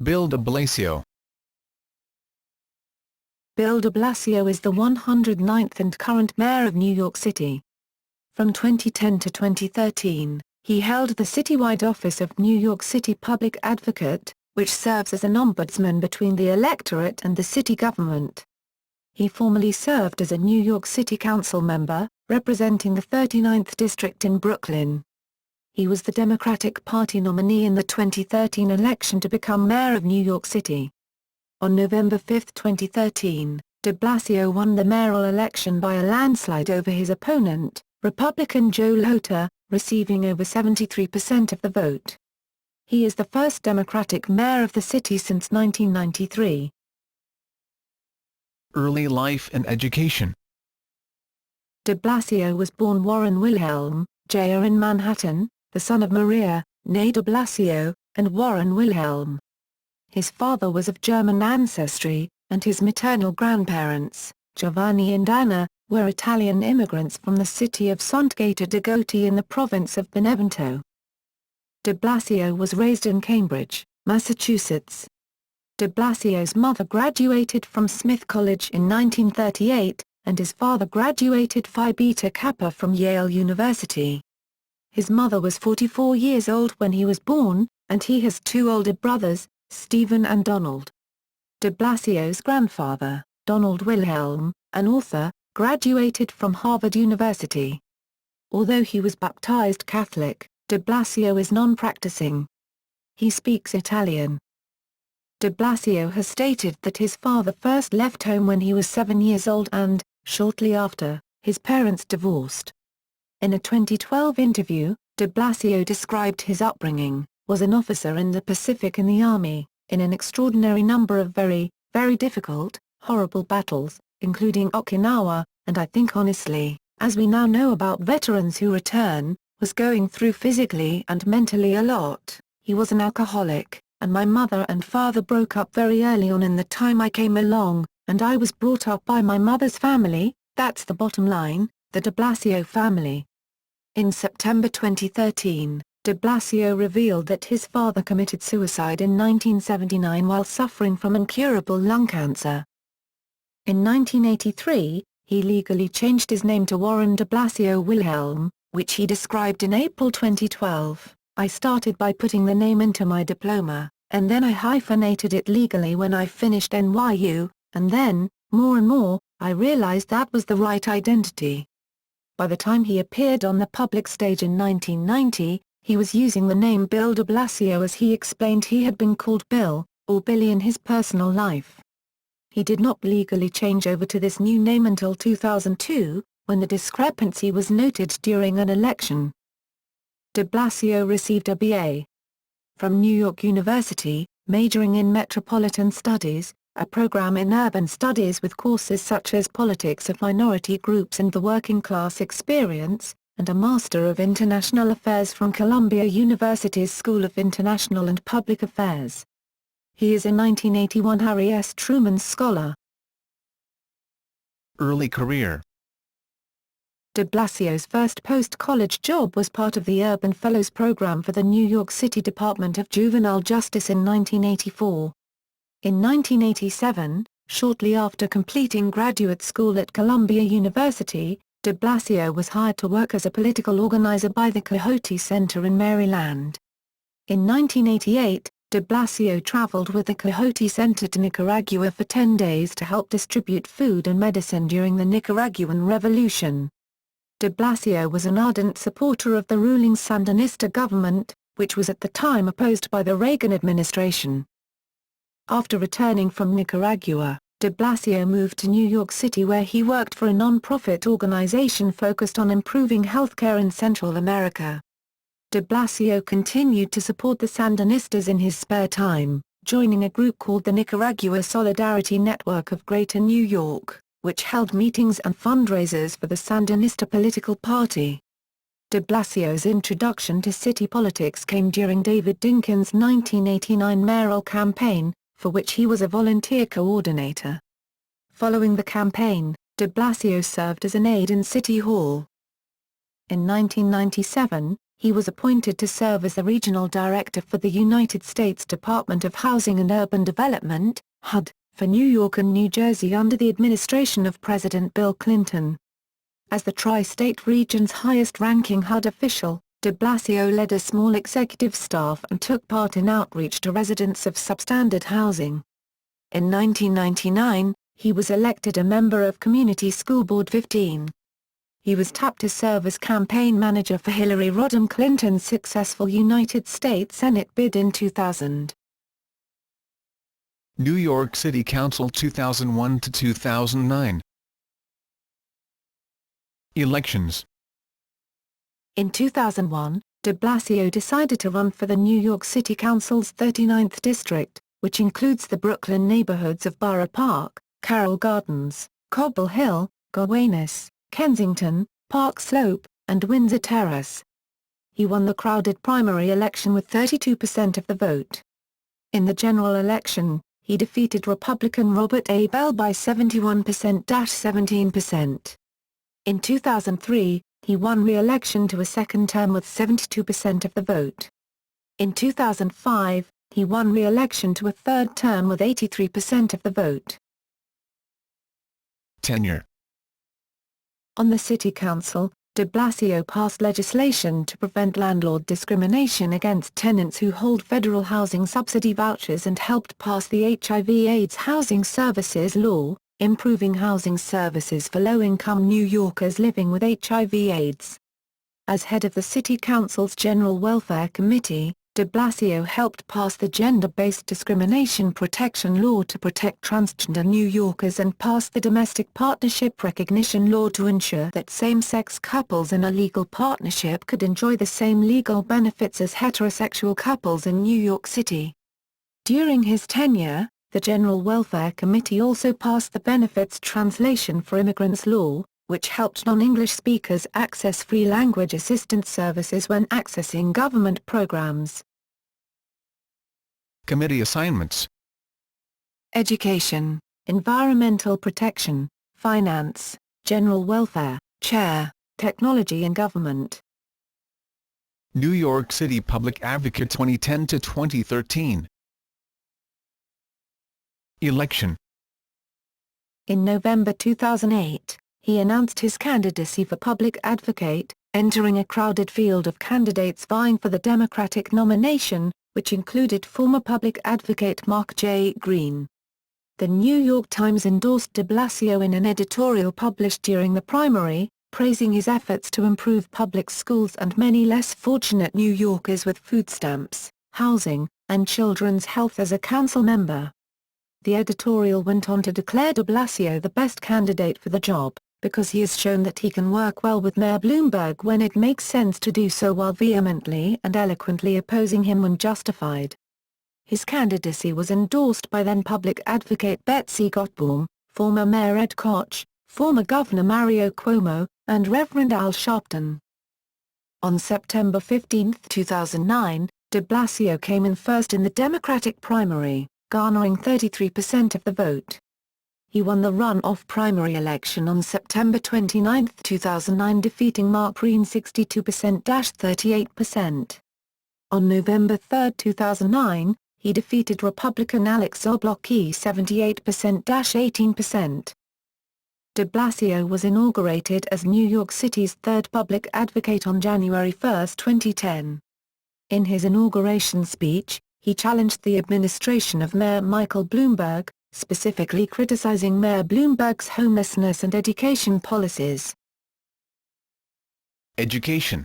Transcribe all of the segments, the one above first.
Bill de Blasio. Bill de Blasio is the 109th and current mayor of New York City. From 2010 to 2013, he held the citywide office of New York City Public Advocate, which serves as an ombudsman between the electorate and the city government. He formerly served as a New York City Council member, representing the 39th District in Brooklyn. He was the Democratic Party nominee in the 2013 election to become mayor of New York City. On November 5, 2013, de Blasio won the mayoral election by a landslide over his opponent, Republican Joe Lhota, receiving over 73% of the vote. He is the first Democratic mayor of the city since 1993. Early life and education. De Blasio was born Warren Wilhelm, Jr. in Manhattan, the son of Maria, née de Blasio, and Warren Wilhelm. His father was of German ancestry, and his maternal grandparents, Giovanni and Anna, were Italian immigrants from the city of Sant'Agata de Goti in the province of Benevento. De Blasio was raised in Cambridge, Massachusetts. De Blasio's mother graduated from Smith College in 1938, and his father graduated Phi Beta Kappa from Yale University. His mother was 44 years old when he was born, and he has two older brothers, Stephen and Donald. De Blasio's grandfather, Donald Wilhelm, an author, graduated from Harvard University. Although he was baptized Catholic, de Blasio is non-practicing. He speaks Italian. De Blasio has stated that his father first left home when he was 7 years old and, shortly after, his parents divorced. In a 2012 interview, de Blasio described his upbringing, was an officer in the Pacific in the Army, in an extraordinary number of very, very difficult, horrible battles, including Okinawa, and I think honestly, as we now know about veterans who return, was going through physically and mentally a lot. He was an alcoholic, and my mother and father broke up very early on in the time I came along, and I was brought up by my mother's family, that's the bottom line, the de Blasio family. In September 2013, de Blasio revealed that his father committed suicide in 1979 while suffering from incurable lung cancer. In 1983, he legally changed his name to Warren de Blasio Wilhelm, which he described in April 2012. I started by putting the name into my diploma, and then I hyphenated it legally when I finished NYU, and then, more and more, I realized that was the right identity. By the time he appeared on the public stage in 1990, he was using the name Bill de Blasio as he explained he had been called Bill, or Billy in his personal life. He did not legally change over to this new name until 2002, when the discrepancy was noted during an election. De Blasio received a B.A. from New York University, majoring in Metropolitan Studies, a program in urban studies with courses such as politics of minority groups and the working class experience, and a Master of International Affairs from Columbia University's School of International and Public Affairs. He is a 1981 Harry S. Truman Scholar. Early career. De Blasio's first post-college job was part of the Urban Fellows program for the New York City Department of Juvenile Justice in 1984. In 1987, shortly after completing graduate school at Columbia University, de Blasio was hired to work as a political organizer by the Coyote Center in Maryland. In 1988, de Blasio traveled with the Coyote Center to Nicaragua for 10 days to help distribute food and medicine during the Nicaraguan Revolution. De Blasio was an ardent supporter of the ruling Sandinista government, which was at the time opposed by the Reagan administration. After returning from Nicaragua, de Blasio moved to New York City where he worked for a non-profit organization focused on improving healthcare in Central America. De Blasio continued to support the Sandinistas in his spare time, joining a group called the Nicaragua Solidarity Network of Greater New York, which held meetings and fundraisers for the Sandinista political party. De Blasio's introduction to city politics came during David Dinkins' 1989 mayoral campaign, for which he was a volunteer coordinator. Following the campaign, de Blasio served as an aide in City Hall. In 1997, He was appointed to serve as the regional director for the United States Department of Housing and Urban Development, HUD, for New York and New Jersey under the administration of President Bill Clinton. As the tri-state region's highest-ranking HUD official, de Blasio led a small executive staff and took part in outreach to residents of substandard housing. In 1999, he was elected a member of Community School Board 15. He was tapped to serve as campaign manager for Hillary Rodham Clinton's successful United States Senate bid in 2000. New York City Council 2001 to 2009. Elections. In 2001, de Blasio decided to run for the New York City Council's 39th district, which includes the Brooklyn neighborhoods of Borough Park, Carroll Gardens, Cobble Hill, Gowanus, Kensington, Park Slope, and Windsor Terrace. He won the crowded primary election with 32% of the vote. In the general election, he defeated Republican Robert A. Bell by 71%-17%. In 2003, he won re-election to a second term with 72% of the vote. In 2005, he won re-election to a third term with 83% of the vote. Tenure. On the City Council, de Blasio passed legislation to prevent landlord discrimination against tenants who hold federal housing subsidy vouchers and helped pass the HIV/AIDS Housing Services Law, improving housing services for low-income New Yorkers living with HIV/AIDS. As head of the City Council's General Welfare Committee, de Blasio helped pass the Gender-Based Discrimination Protection Law to protect transgender New Yorkers and passed the Domestic Partnership Recognition Law to ensure that same-sex couples in a legal partnership could enjoy the same legal benefits as heterosexual couples in New York City. During his tenure, the General Welfare Committee also passed the Benefits Translation for Immigrants Law, which helped non-English speakers access free language assistance services when accessing government programs. Committee assignments. Education, Environmental Protection, Finance, General Welfare, Chair, Technology and Government. New York City Public Advocate 2010 to 2013. Election. In November 2008, he announced his candidacy for public advocate, entering a crowded field of candidates vying for the Democratic nomination, which included former public advocate Mark J. Green. The New York Times endorsed de Blasio in an editorial published during the primary, praising his efforts to improve public schools and many less fortunate New Yorkers with food stamps, housing, and children's health as a council member. The editorial went on to declare de Blasio the best candidate for the job, because he has shown that he can work well with Mayor Bloomberg when it makes sense to do so while vehemently and eloquently opposing him when justified. His candidacy was endorsed by then public advocate Betsy Gotbaum, former Mayor Ed Koch, former Governor Mario Cuomo, and Reverend Al Sharpton. On September 15, 2009, de Blasio came in first in the Democratic primary, garnering 33% of the vote. He won the runoff primary election on September 29, 2009 defeating Mark Green 62%-38%. On November 3, 2009, he defeated Republican Alex Zablocki 78%-18%. De Blasio was inaugurated as New York City's third public advocate on January 1, 2010. In his inauguration speech, he challenged the administration of Mayor Michael Bloomberg, specifically criticizing Mayor Bloomberg's homelessness and education policies. Education.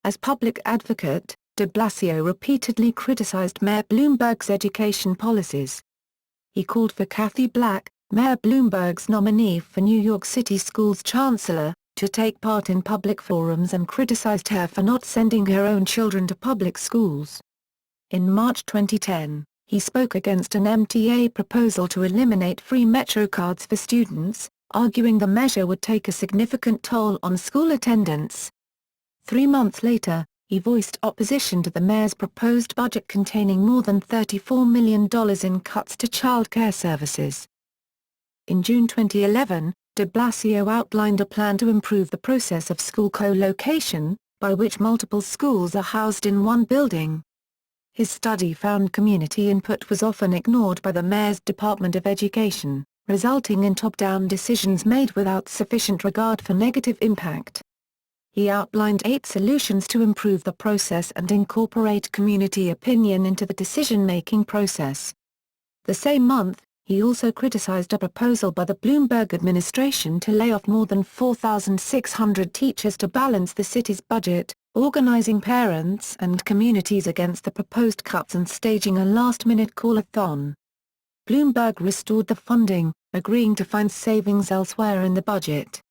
As public advocate, de Blasio repeatedly criticized Mayor Bloomberg's education policies. He called for Kathy Black, Mayor Bloomberg's nominee for New York City Schools Chancellor, to take part in public forums and criticized her for not sending her own children to public schools. In March 2010, he spoke against an MTA proposal to eliminate free Metro cards for students, arguing the measure would take a significant toll on school attendance. 3 months later, he voiced opposition to the mayor's proposed budget containing more than $34 million in cuts to child care services. In June 2011, de Blasio outlined a plan to improve the process of school co-location, by which multiple schools are housed in one building. His study found community input was often ignored by the mayor's Department of Education, resulting in top-down decisions made without sufficient regard for negative impact. He outlined 8 solutions to improve the process and incorporate community opinion into the decision-making process. The same month, he also criticized a proposal by the Bloomberg administration to lay off more than 4,600 teachers to balance the city's budget, organizing parents and communities against the proposed cuts and staging a last-minute call-a-thon. Bloomberg restored the funding, agreeing to find savings elsewhere in the budget.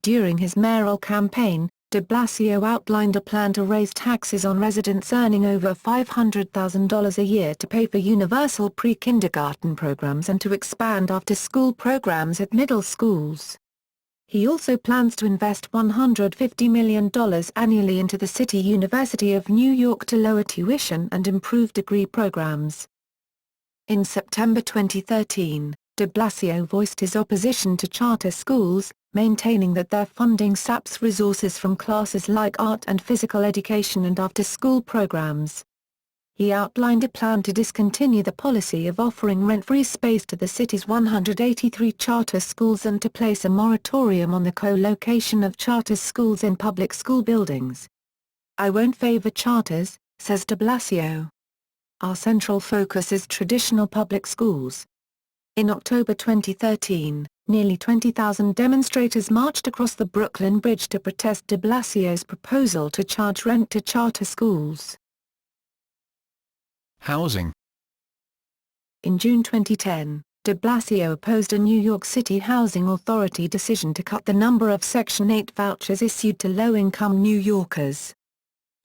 During his mayoral campaign, de Blasio outlined a plan to raise taxes on residents earning over $500,000 a year to pay for universal pre-kindergarten programs and to expand after-school programs at middle schools. He also plans to invest $150 million annually into the City University of New York to lower tuition and improve degree programs. In September 2013, de Blasio voiced his opposition to charter schools, maintaining that their funding saps resources from classes like art and physical education and after-school programs. He outlined a plan to discontinue the policy of offering rent-free space to the city's 183 charter schools and to place a moratorium on the co-location of charter schools in public school buildings. "I won't favor charters," says de Blasio. "Our central focus is traditional public schools." In October 2013, nearly 20,000 demonstrators marched across the Brooklyn Bridge to protest de Blasio's proposal to charge rent to charter schools. Housing. In June 2010, de Blasio opposed a New York City Housing Authority decision to cut the number of Section 8 vouchers issued to low-income New Yorkers.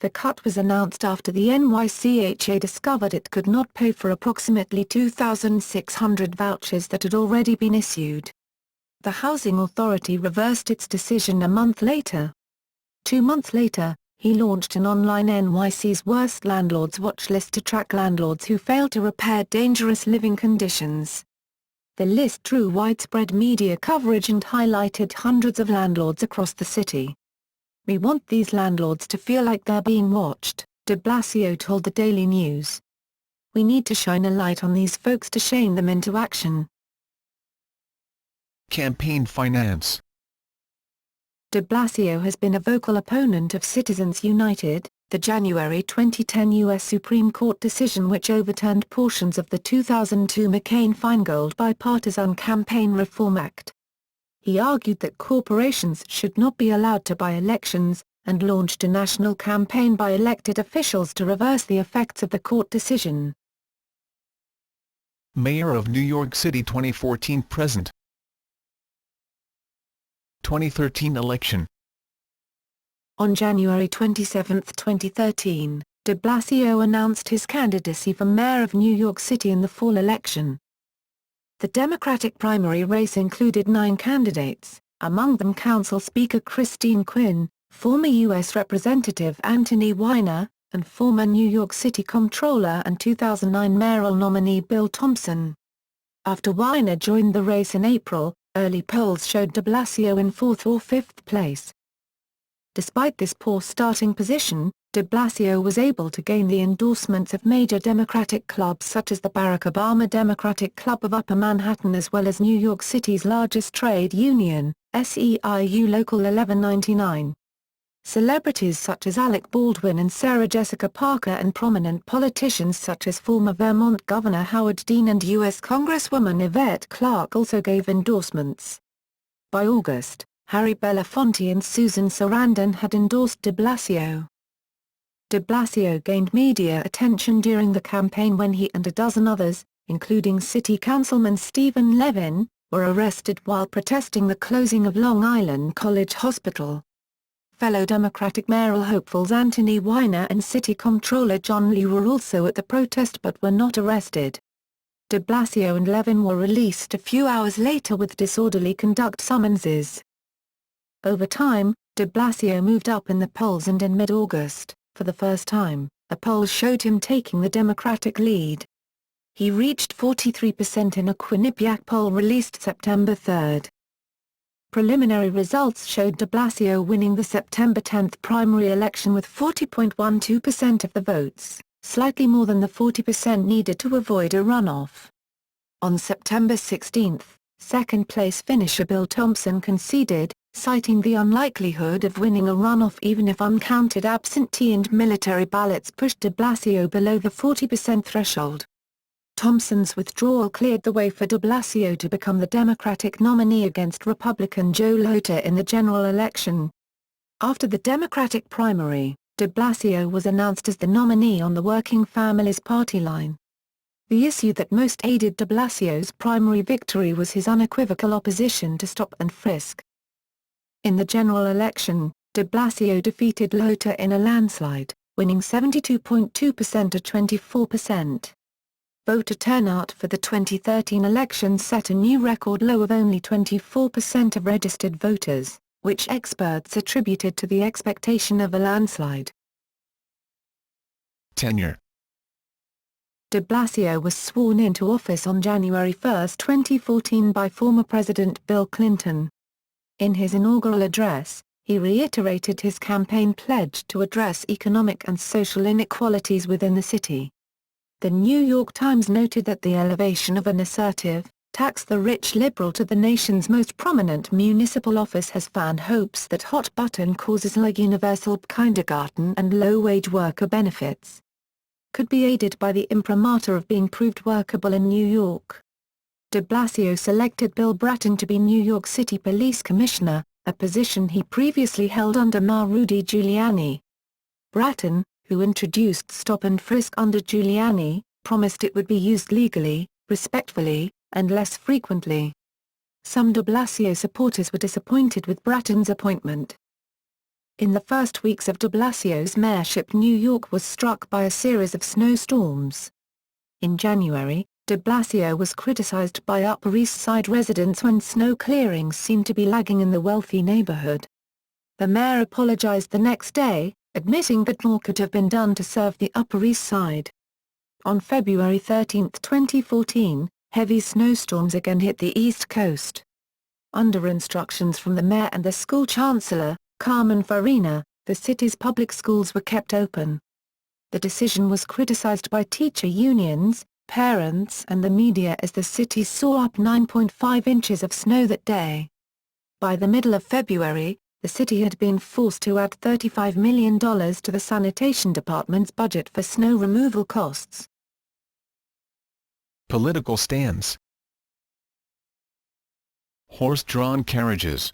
The cut was announced after the NYCHA discovered it could not pay for approximately 2,600 vouchers that had already been issued. The Housing Authority reversed its decision a month later. 2 months later, he launched an online NYC's Worst Landlords watch list to track landlords who failed to repair dangerous living conditions. The list drew widespread media coverage and highlighted hundreds of landlords across the city. "We want these landlords to feel like they're being watched," de Blasio told the Daily News. "We need to shine a light on these folks to shame them into action." Campaign finance. De Blasio has been a vocal opponent of Citizens United, the January 2010 U.S. Supreme Court decision which overturned portions of the 2002 McCain-Feingold Bipartisan Campaign Reform Act. He argued that corporations should not be allowed to buy elections, and launched a national campaign by elected officials to reverse the effects of the court decision. Mayor of New York City 2014–present. 2013 election. On January 27, 2013, de Blasio announced his candidacy for mayor of New York City in the fall election. The Democratic primary race included 9 candidates, among them Council Speaker Christine Quinn, former U.S. Representative Anthony Weiner, and former New York City Comptroller and 2009 mayoral nominee Bill Thompson. After Weiner joined the race in April, early polls showed de Blasio in 4th or 5th place. Despite this poor starting position, de Blasio was able to gain the endorsements of major Democratic clubs such as the Barack Obama Democratic Club of Upper Manhattan as well as New York City's largest trade union, SEIU Local 1199. Celebrities such as Alec Baldwin and Sarah Jessica Parker and prominent politicians such as former Vermont Governor Howard Dean and U.S. Congresswoman Yvette Clarke also gave endorsements. By August, Harry Belafonte and Susan Sarandon had endorsed de Blasio. De Blasio gained media attention during the campaign when he and a dozen others, including City Councilman Stephen Levin, were arrested while protesting the closing of Long Island College Hospital. Fellow Democratic mayoral hopefuls Anthony Weiner and City Comptroller John Liu were also at the protest but were not arrested. De Blasio and Levin were released a few hours later with disorderly conduct summonses. Over time, de Blasio moved up in the polls and in mid-August, for the first time, a poll showed him taking the Democratic lead. He reached 43% in a Quinnipiac poll released September 3. Preliminary results showed de Blasio winning the September 10 primary election with 40.12% of the votes, slightly more than the 40% needed to avoid a runoff. On September 16, second-place finisher Bill Thompson conceded, citing the unlikelihood of winning a runoff even if uncounted absentee and military ballots pushed de Blasio below the 40% threshold. Thompson's withdrawal cleared the way for de Blasio to become the Democratic nominee against Republican Joe Lhota in the general election. After the Democratic primary, de Blasio was announced as the nominee on the Working Families Party line. The issue that most aided de Blasio's primary victory was his unequivocal opposition to stop and frisk. In the general election, de Blasio defeated Lhota in a landslide, winning 72.2% to 24%. Voter turnout for the 2013 election set a new record low of only 24% of registered voters, which experts attributed to the expectation of a landslide. Tenure. De Blasio was sworn into office on January 1, 2014 by former President Bill Clinton. In his inaugural address, he reiterated his campaign pledge to address economic and social inequalities within the city. The New York Times noted that the elevation of an assertive, tax-the-rich liberal to the nation's most prominent municipal office has fanned hopes that hot-button causes like universal kindergarten and low-wage worker benefits could be aided by the imprimatur of being proved workable in New York. De Blasio selected Bill Bratton to be New York City Police Commissioner, a position he previously held under Mayor Rudy Giuliani. Bratton, who introduced stop and frisk under Giuliani, promised it would be used legally, respectfully, and less frequently. Some de Blasio supporters were disappointed with Bratton's appointment. In the first weeks of de Blasio's mayorship, New York was struck by a series of snowstorms. In January, de Blasio was criticized by Upper East Side residents when snow clearings seemed to be lagging in the wealthy neighborhood. The mayor apologized the next day, admitting that more could have been done to serve the Upper East Side. On February 13, 2014, heavy snowstorms again hit the East Coast. Under instructions from the mayor and the school chancellor, Carmen Farina, the city's public schools were kept open. The decision was criticized by teacher unions, parents and the media as the city saw up 9.5 inches of snow that day. By the middle of February, the city had been forced to add $35 million to the sanitation department's budget for snow removal costs. Political stands. Horse-drawn carriages.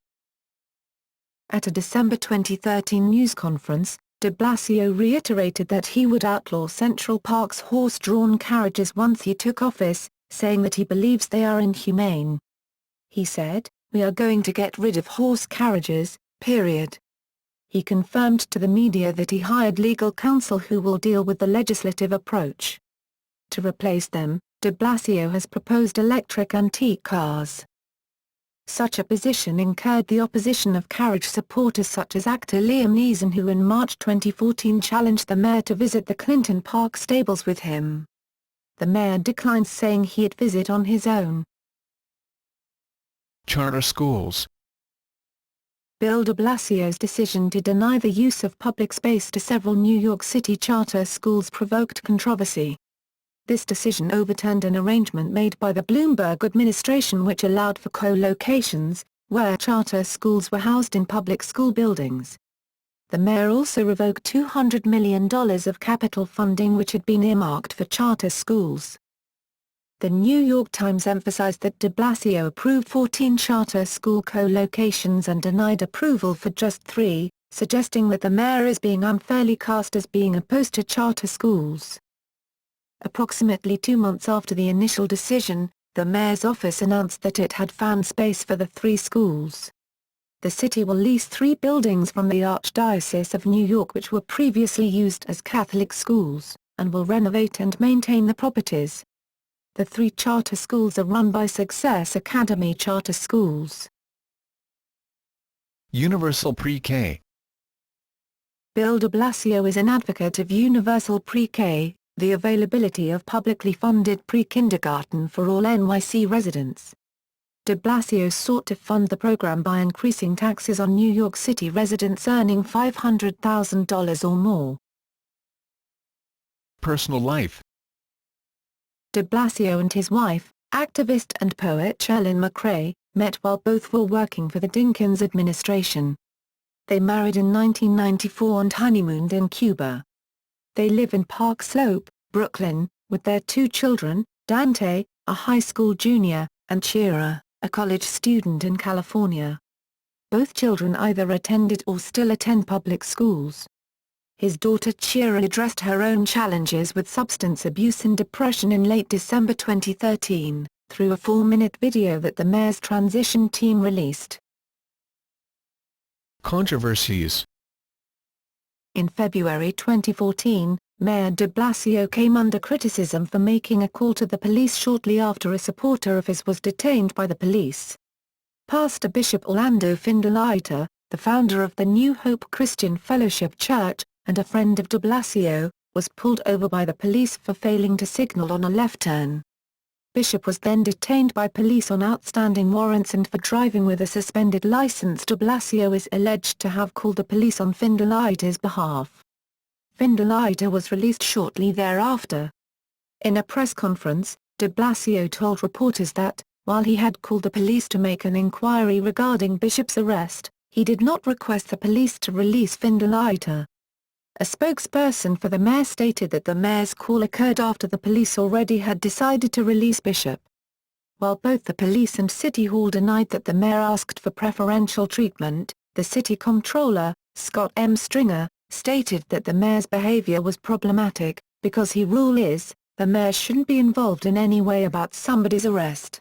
At a December 2013 news conference, de Blasio reiterated that he would outlaw Central Park's horse-drawn carriages once he took office, saying that he believes they are inhumane. He said, "We are going to get rid of horse carriages, period." He confirmed to the media that he hired legal counsel who will deal with the legislative approach. To replace them, de Blasio has proposed electric antique cars. Such a position incurred the opposition of carriage supporters such as actor Liam Neeson, who in March 2014 challenged the mayor to visit the Clinton Park stables with him. The mayor declined, saying he'd visit on his own. Charter schools. Bill de Blasio's decision to deny the use of public space to several New York City charter schools provoked controversy. This decision overturned an arrangement made by the Bloomberg administration which allowed for co-locations, where charter schools were housed in public school buildings. The mayor also revoked $200 million of capital funding which had been earmarked for charter schools. The New York Times emphasized that de Blasio approved 14 charter school co-locations and denied approval for just 3, suggesting that the mayor is being unfairly cast as being opposed to charter schools. Approximately 2 months after the initial decision, the mayor's office announced that it had found space for the 3 schools. The city will lease 3 buildings from the Archdiocese of New York which were previously used as Catholic schools, and will renovate and maintain the properties. The 3 charter schools are run by Success Academy Charter Schools. Universal pre-K. Bill de Blasio is an advocate of universal pre-K, the availability of publicly funded pre-kindergarten for all NYC residents. De Blasio sought to fund the program by increasing taxes on New York City residents earning $500,000 or more. Personal life. De Blasio and his wife, activist and poet Ellen McCrae, met while both were working for the Dinkins administration. They married in 1994 and honeymooned in Cuba. They live in Park Slope, Brooklyn, with their 2 children, Dante, a high school junior, and Chira, a college student in California. Both children either attended or still attend public schools. His daughter Chira addressed her own challenges with substance abuse and depression in late December 2013, through a 4-minute video that the mayor's transition team released. Controversies. In February 2014, Mayor de Blasio came under criticism for making a call to the police shortly after a supporter of his was detained by the police. Pastor Bishop Orlando Findalaita, the founder of the New Hope Christian Fellowship Church, and a friend of de Blasio, was pulled over by the police for failing to signal on a left turn. Bishop was then detained by police on outstanding warrants and for driving with a suspended license. De Blasio is alleged to have called the police on Findalaita's behalf. Findalaita was released shortly thereafter. In a press conference, de Blasio told reporters that, while he had called the police to make an inquiry regarding Bishop's arrest, he did not request the police to release Findalaita. A spokesperson for the mayor stated that the mayor's call occurred after the police already had decided to release Bishop. While both the police and City Hall denied that the mayor asked for preferential treatment, the city comptroller, Scott M. Stringer, stated that the mayor's behavior was problematic, because his rule is, the mayor shouldn't be involved in any way about somebody's arrest.